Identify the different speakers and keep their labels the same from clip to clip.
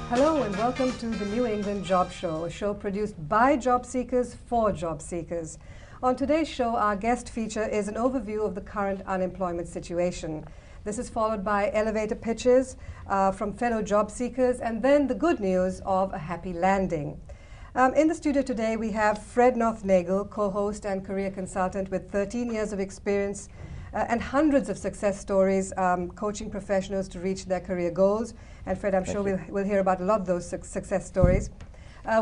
Speaker 1: Hello and welcome to the New England Job Show, a show produced by job seekers for job seekers. On today's show, our guest feature is an overview of the current unemployment situation. This is followed by elevator pitches from fellow job seekers and then the good news of a happy landing. In the studio today, we have Fred Nothnagel, co-host and career consultant with 13 years of experience and hundreds of success stories coaching professionals to reach their career goals. And Fred, I'm sure we'll hear about a lot of those success stories.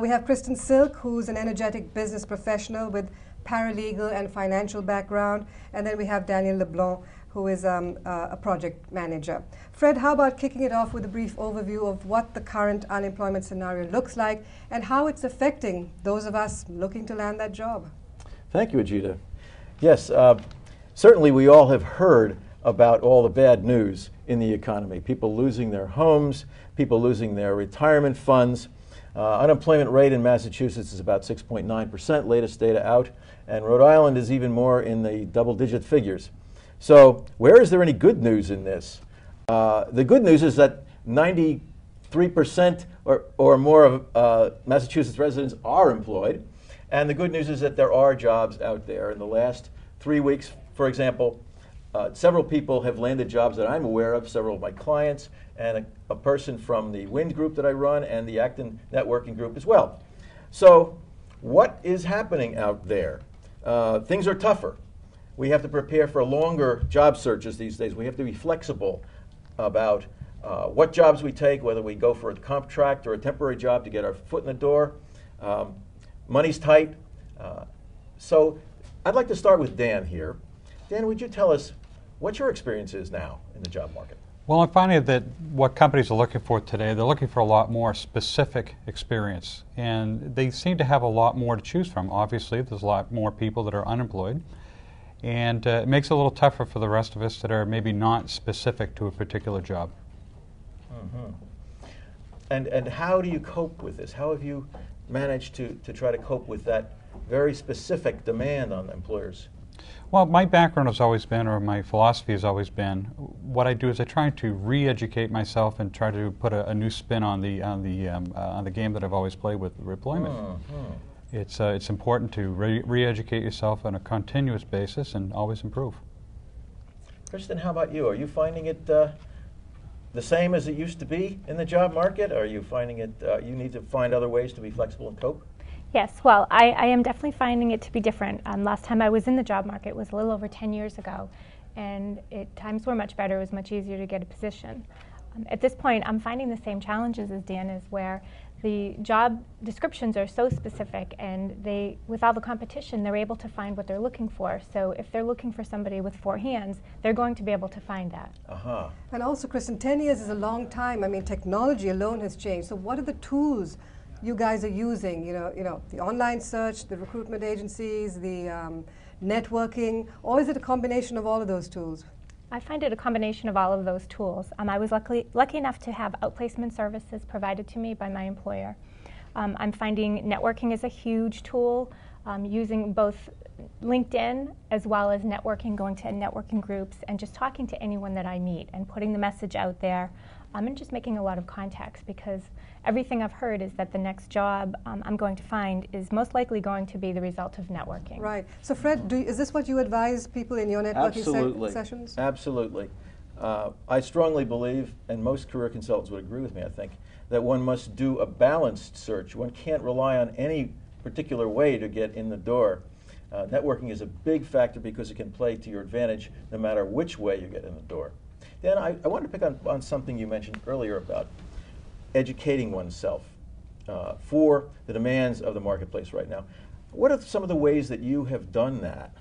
Speaker 1: We have Kristyn Silk, who's an energetic business professional with paralegal and financial background. And then we have Daniel LeBlanc, who is a project manager. Fred, how about kicking it off with a brief overview of what the current unemployment scenario looks like and how it's affecting those of us looking to land that job?
Speaker 2: Thank you, Ajita. Yes, certainly we all have heard about all the bad news in the economy. People losing their homes, people losing their retirement funds. Unemployment rate in Massachusetts is about 6.9%, latest data out, and Rhode Island is even more in the double-digit figures. So where is there any good news in this? The good news is that 93% or more of Massachusetts residents are employed, and the good news is that there are jobs out there. In the last 3 weeks, for example, several people have landed jobs that I'm aware of, several of my clients, and a person from the WIND group that I run and the Acton networking group as well. So what is happening out there? Things are tougher. We have to prepare for longer job searches these days. We have to be flexible about what jobs we take, whether we go for a contract or a temporary job to get our foot in the door. Money's tight. So I'd like to start with Dan here. Dan, would you tell us what your experience is now in the job market?
Speaker 3: Well, I'm finding that what companies are looking for today, they're looking for a lot more specific experience. And they seem to have a lot more to choose from. Obviously, there's a lot more people that are unemployed. And it makes it a little tougher for the rest of us that are maybe not specific to a particular job.
Speaker 2: Mm-hmm. And how do you cope with this? How have you managed to try to cope with that very specific demand on employers?
Speaker 3: Well, my background has always been, or my philosophy has always been, what I do is I try to re-educate myself and try to put a new spin on the game that I've always played with employment. Mm-hmm. It's important to re-educate yourself on a continuous basis and always improve.
Speaker 2: Kristyn, how about you? Are you finding it the same as it used to be in the job market? Or are you finding it you need to find other ways to be flexible and cope?
Speaker 4: Yes, well, I am definitely finding it to be different. Last time I was in the job market was a little over 10 years ago, and times were much better. It was much easier to get a position. At this point, I'm finding the same challenges as Dan is, where the job descriptions are so specific, and with all the competition, they're able to find what they're looking for. So if they're looking for somebody with 4 hands, they're going to be able to find that.
Speaker 2: Uh-huh.
Speaker 1: And also, Kristyn, 10 years is a long time. I mean, technology alone has changed. So what are the tools you guys are using? You know, the online search, the recruitment agencies, the networking, or is it a combination of all of those tools?
Speaker 4: I find it a combination of all of those tools. I was lucky enough to have outplacement services provided to me by my employer. I'm finding networking is a huge tool, using both LinkedIn as well as networking, going to networking groups and just talking to anyone that I meet and putting the message out there. And just making a lot of contacts, because everything I've heard is that the next job I'm going to find is most likely going to be the result of networking.
Speaker 1: Right. So Fred, is this what you advise people in your networking sessions?
Speaker 2: Absolutely. I strongly believe, and most career consultants would agree with me, I think, that one must do a balanced search. One can't rely on any particular way to get in the door. Networking is a big factor because it can play to your advantage no matter which way you get in the door. Dan, I want to pick on something you mentioned earlier about educating oneself for the demands of the marketplace right now. What are some of the ways that you have done that?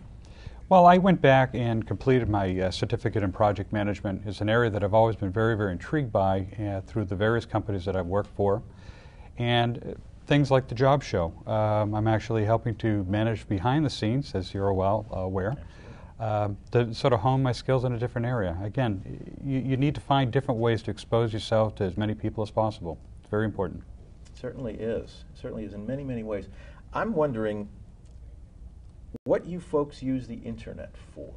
Speaker 3: Well, I went back and completed my certificate in project management. It's an area that I've always been very, very intrigued by through the various companies that I've worked for. And things like the job show. I'm actually helping to manage behind the scenes, as you're well aware. To sort of hone my skills in a different area. Again, you need to find different ways to expose yourself to as many people as possible. It's very important.
Speaker 2: It certainly is. It certainly is in many, many ways. I'm wondering what you folks use the internet for.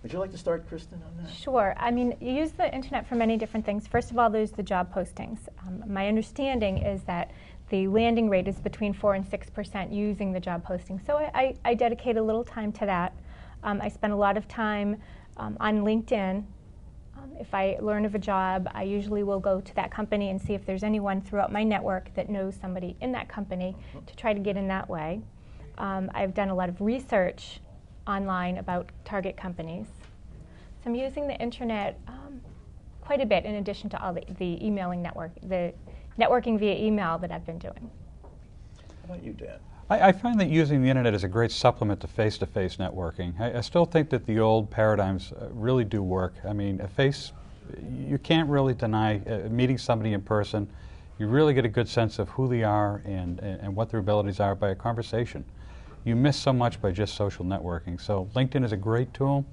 Speaker 2: Would you like to start, Kristyn, on that?
Speaker 4: Sure. I mean, you use the internet for many different things. First of all, there's the job postings. My understanding is that the landing rate is between 4 and 6% using the job posting. So I dedicate a little time to that. I spend a lot of time on LinkedIn. If I learn of a job, I usually will go to that company and see if there's anyone throughout my network that knows somebody in that company to try to get in that way. I've done a lot of research online about target companies. So I'm using the internet quite a bit in addition to all the emailing the networking via email that I've been doing.
Speaker 2: How about you, Dan?
Speaker 3: I find that using the internet is a great supplement to face-to-face networking. I still think that the old paradigms really do work. I mean, you can't really deny meeting somebody in person. You really get a good sense of who they are and what their abilities are by a conversation. You miss so much by just social networking. So LinkedIn is a great tool,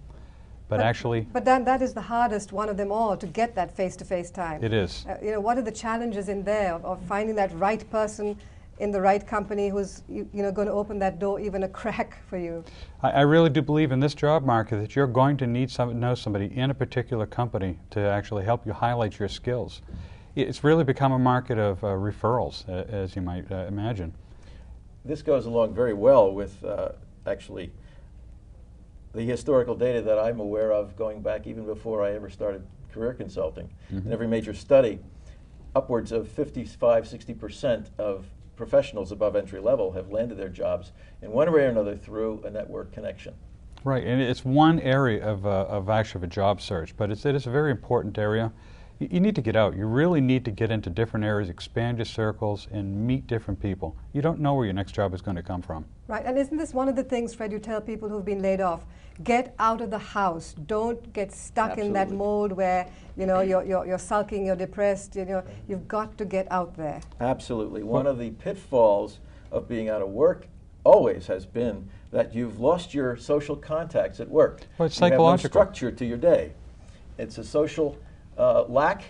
Speaker 3: but actually...
Speaker 1: But Dan, that is the hardest one of them all, to get that face-to-face time.
Speaker 3: It is.
Speaker 1: What are the challenges in there of finding that right person in the right company who's going to open that door even a crack for you?
Speaker 3: I really do believe in this job market that you're going to need know somebody in a particular company to actually help you highlight your skills. It's really become a market of referrals, as you might imagine.
Speaker 2: This goes along very well with actually the historical data that I'm aware of going back even before I ever started career consulting. In every major study, upwards of 55–60% of professionals above entry level have landed their jobs in one way or another through a network connection.
Speaker 3: Right, and it's one area of actually a job search, but it is a very important area. You need to get out. You really need to get into different areas, expand your circles, and meet different people. You don't know where your next job is going to come from.
Speaker 1: Right, and isn't this one of the things, Fred, you tell people who've been laid off? Get out of the house. Don't get stuck in that mold where you're sulking, you're depressed. You've got to get out there.
Speaker 2: Absolutely. One of the pitfalls of being out of work always has been that you've lost your social contacts at work.
Speaker 3: Well, it's
Speaker 2: psychological. You have no structure to your day. It's a social lack,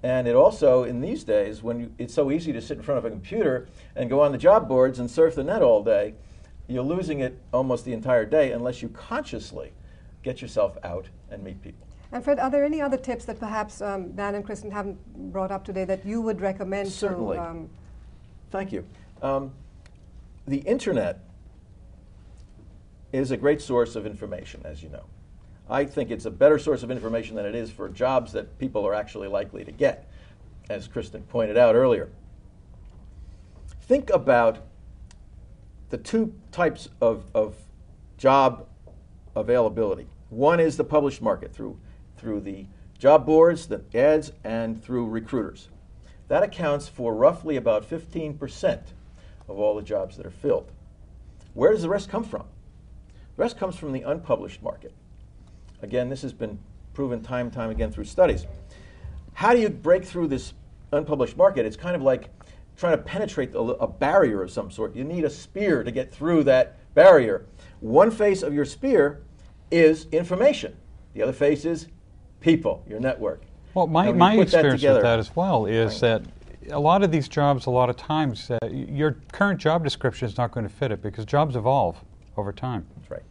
Speaker 2: and it also, in these days, when it's so easy to sit in front of a computer and go on the job boards and surf the net all day, you're losing it almost the entire day unless you consciously get yourself out and meet people.
Speaker 1: And Fred, are there any other tips that perhaps Dan and Kristyn haven't brought up today that you would recommend?
Speaker 2: Certainly. Thank you. The internet is a great source of information, as you know. I think it's a better source of information than it is for jobs that people are actually likely to get, as Kristyn pointed out earlier. Think about the two types of job availability. One is the published market through the job boards, the ads, and through recruiters. That accounts for roughly about 15% of all the jobs that are filled. Where does the rest come from? The rest comes from the unpublished market. Again, this has been proven time and time again through studies. How do you break through this unpublished market? It's kind of like trying to penetrate a barrier of some sort. You need a spear to get through that barrier. One face of your spear is information. The other face is people, your network.
Speaker 3: Well, my experience with that as well is that a lot of these jobs, a lot of times, your current job description is not going to fit it because jobs evolve over time.
Speaker 2: That's right.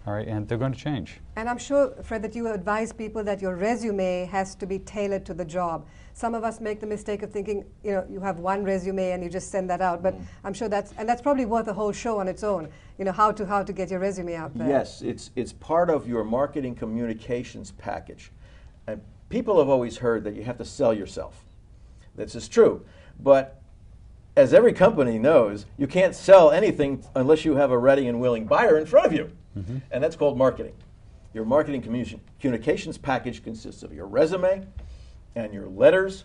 Speaker 3: All right, and they're going to change.
Speaker 1: And I'm sure, Fred, that you advise people that your resume has to be tailored to the job. Some of us make the mistake of thinking, you have one resume and you just send that out. But I'm sure that's probably worth a whole show on its own. How to get your resume out there.
Speaker 2: Yes, it's part of your marketing communications package. And people have always heard that you have to sell yourself. This is true. But as every company knows, you can't sell anything unless you have a ready and willing buyer in front of you. And that's called marketing. Your marketing communications package consists of your resume and your letters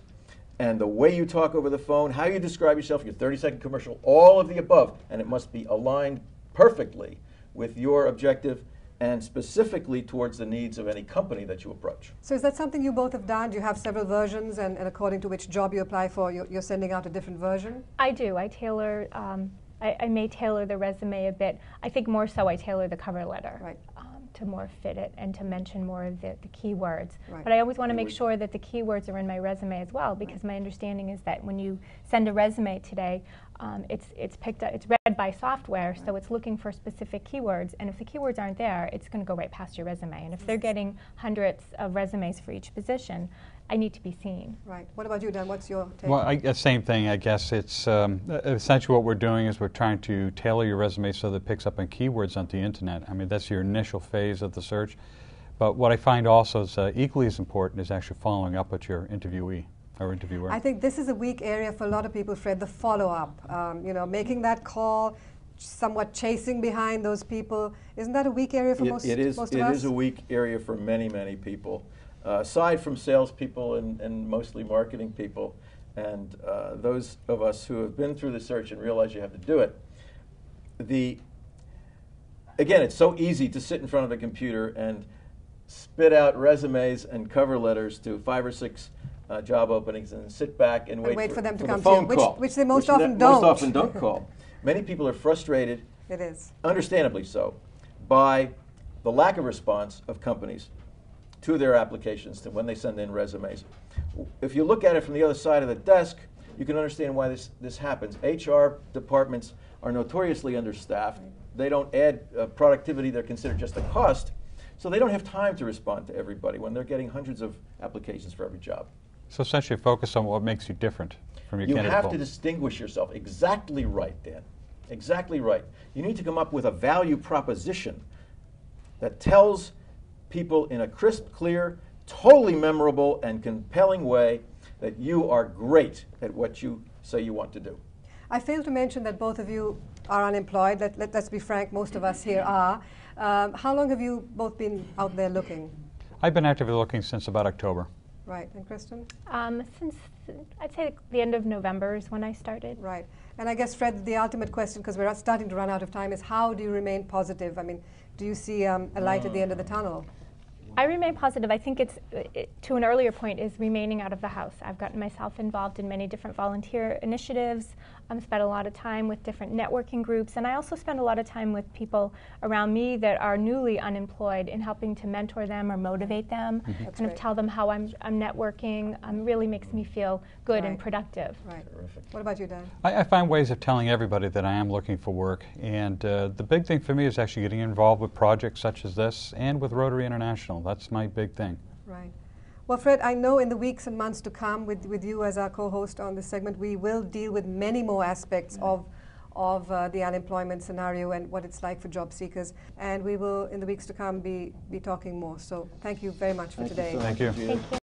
Speaker 2: and the way you talk over the phone, how you describe yourself, your 30-second commercial, all of the above. And it must be aligned perfectly with your objective and specifically towards the needs of any company that you approach.
Speaker 1: So is that something you both have done? Do you have several versions, and according to which job you apply for, you're sending out a different version?
Speaker 4: I do. I tailor. I may tailor the resume a bit. I think more so I tailor the cover letter to more fit it and to mention more of the keywords. Right. But I always want to make sure that the keywords are in my resume as well, because my understanding is that when you send a resume today, It's picked up, it's read by software, so it's looking for specific keywords, and if the keywords aren't there, it's going to go right past your resume. And if they're getting hundreds of resumes for each position, I need to be seen.
Speaker 1: Right. What about you, Dan? What's your take?
Speaker 3: Well, same thing, I guess. It's essentially what we're doing is we're trying to tailor your resume so that it picks up on keywords on the internet. I mean, that's your initial phase of the search. But what I find also is equally as important is actually following up with your interviewee or interviewer.
Speaker 1: I think this is a weak area for a lot of people, Fred, the follow-up. You know, making that call, somewhat chasing behind those people. Isn't that a weak area for most of us?
Speaker 2: It is a weak area for many, many people. Aside from salespeople and mostly marketing people, and those of us who have been through the search and realize you have to do it. Again, it's so easy to sit in front of a computer and spit out resumes and cover letters to 5 or 6 job openings and sit back and wait for them to come
Speaker 1: to you, which they most often don't.
Speaker 2: Most often don't call. Many people are frustrated,
Speaker 1: it is,
Speaker 2: understandably so, by the lack of response of companies to their applications when they send in resumes. If you look at it from the other side of the desk, you can understand why this happens. HR departments are notoriously understaffed. They don't add productivity. They're considered just a cost. So they don't have time to respond to everybody when they're getting hundreds of applications for every job.
Speaker 3: So essentially focus on what makes you different from your candidate
Speaker 2: You have
Speaker 3: pool.
Speaker 2: to distinguish yourself. Exactly right, Dan. Exactly right. You need to come up with a value proposition that tells people in a crisp, clear, totally memorable and compelling way that you are great at what you say you want to do.
Speaker 1: I failed to mention that both of you are unemployed. Let's be frank, most of us here are. How long have you both been out there looking?
Speaker 3: I've been actively looking since about October.
Speaker 1: Right, and Kristyn?
Speaker 4: Since, I'd say the end of November is when I started.
Speaker 1: Right, and I guess, Fred, the ultimate question, because we're starting to run out of time, is how do you remain positive? I mean, do you see a light at the end of the tunnel?
Speaker 4: I remain positive. I think to an earlier point, is remaining out of the house. I've gotten myself involved in many different volunteer initiatives. Spent a lot of time with different networking groups, and I also spend a lot of time with people around me that are newly unemployed in helping to mentor them or motivate them, kind of tell them how I'm networking. Really makes me feel good and productive.
Speaker 1: Right. Terrific. What about you, Dan?
Speaker 3: I find ways of telling everybody that I am looking for work, and the big thing for me is actually getting involved with projects such as this and with Rotary International. That's my big thing.
Speaker 1: Right. Well, Fred, I know in the weeks and months to come with you as our co-host on this segment, we will deal with many more aspects of the unemployment scenario and what it's like for job seekers. And we will, in the weeks to come, be talking more. So thank you very much for today.
Speaker 3: Thank you.
Speaker 4: Thank you.